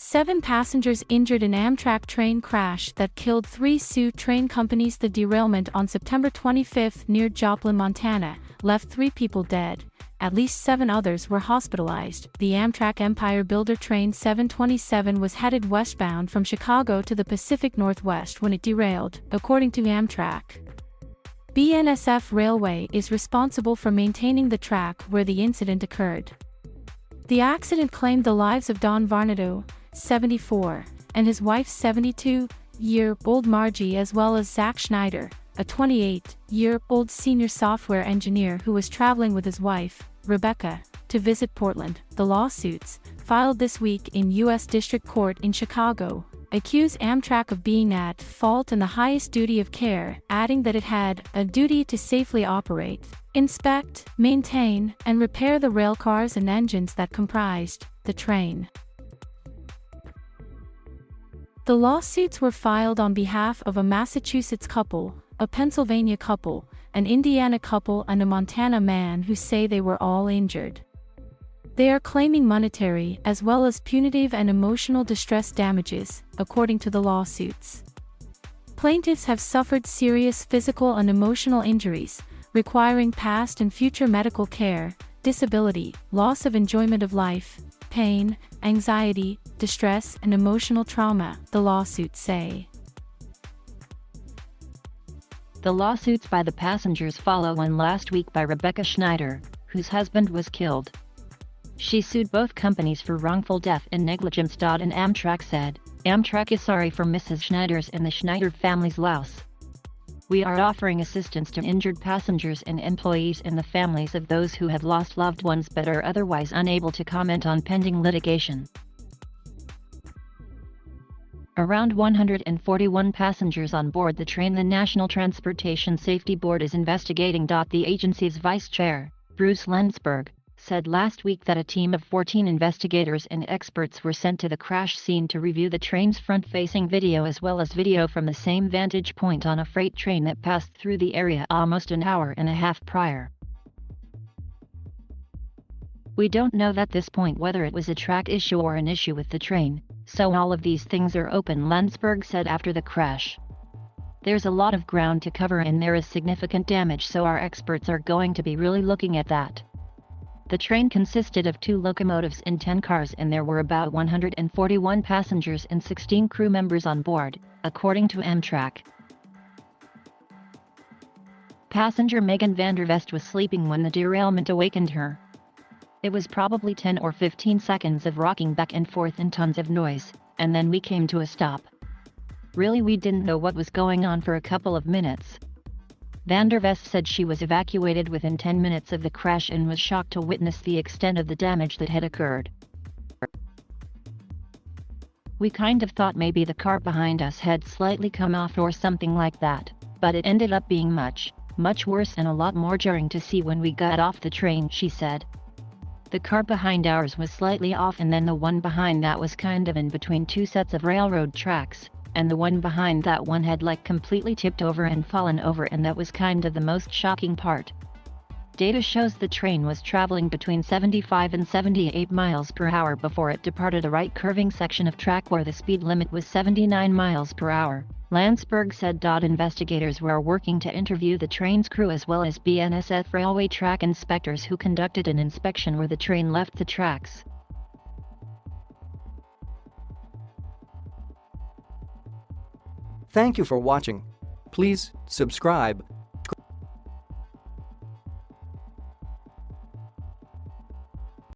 7 passengers injured in Amtrak train crash that killed 3 Sioux train companies. The derailment on September 25 near Joplin, Montana, left 3 people dead. At least 7 others were hospitalized. The Amtrak Empire Builder train 727 was headed westbound from Chicago to the Pacific Northwest when it derailed, according to Amtrak. BNSF Railway is responsible for maintaining the track where the incident occurred. The accident claimed the lives of Don Varnadoe, 74, and his wife, 72-year-old Margie, as well as Zach Schneider, a 28-year-old senior software engineer who was traveling with his wife, Rebecca, to visit Portland. The lawsuits, filed this week in U.S. District Court in Chicago, accuse Amtrak of being at fault in the highest duty of care, adding that it had a duty to safely operate, inspect, maintain, and repair the railcars and engines that comprised the train. The lawsuits were filed on behalf of a Massachusetts couple, a Pennsylvania couple, an Indiana couple, and a Montana man who say they were all injured. They are claiming monetary as well as punitive and emotional distress damages, according to the lawsuits. Plaintiffs have suffered serious physical and emotional injuries, requiring past and future medical care, disability, loss of enjoyment of life, pain, anxiety, distress, and emotional trauma, the lawsuits say. The lawsuits by the passengers follow one last week by Rebecca Schneider, whose husband was killed. She sued both companies for wrongful death and negligence. And Amtrak said, "Amtrak is sorry for Mrs. Schneider's and the Schneider family's loss. We are offering assistance to injured passengers and employees and the families of those who have lost loved ones but are otherwise unable to comment on pending litigation." Around 141 passengers on board the train. The National Transportation Safety Board is investigating. The agency's vice chair, Bruce Landsberg, said last week that a team of 14 investigators and experts were sent to the crash scene to review the train's front-facing video as well as video from the same vantage point on a freight train that passed through the area almost an hour and a half prior. "We don't know at this point whether it was a track issue or an issue with the train, so all of these things are open," Landsberg said after the crash. "There's a lot of ground to cover and there is significant damage, so our experts are going to be really looking at that." The train consisted of 2 locomotives and 10 cars, and there were about 141 passengers and 16 crew members on board, according to Amtrak. Passenger Megan Vandervest was sleeping when the derailment awakened her. "It was probably 10 or 15 seconds of rocking back and forth and tons of noise, and then we came to a stop. Really, we didn't know what was going on for a couple of minutes." Vandervest said she was evacuated within 10 minutes of the crash and was shocked to witness the extent of the damage that had occurred. "We kind of thought maybe the car behind us had slightly come off or something like that, but it ended up being much, much worse and a lot more jarring to see when we got off the train," she said. "The car behind ours was slightly off, and then the one behind that was kind of in between 2 sets of railroad tracks, and the one behind that one had like completely tipped over and fallen over, and that was kind of the most shocking part." Data shows the train was traveling between 75 and 78 miles per hour before it departed a right curving section of track where the speed limit was 79 miles per hour, Landsberg said. Investigators were working to interview the train's crew as well as BNSF Railway track inspectors who conducted an inspection where the train left the tracks. Thank you for watching. Please subscribe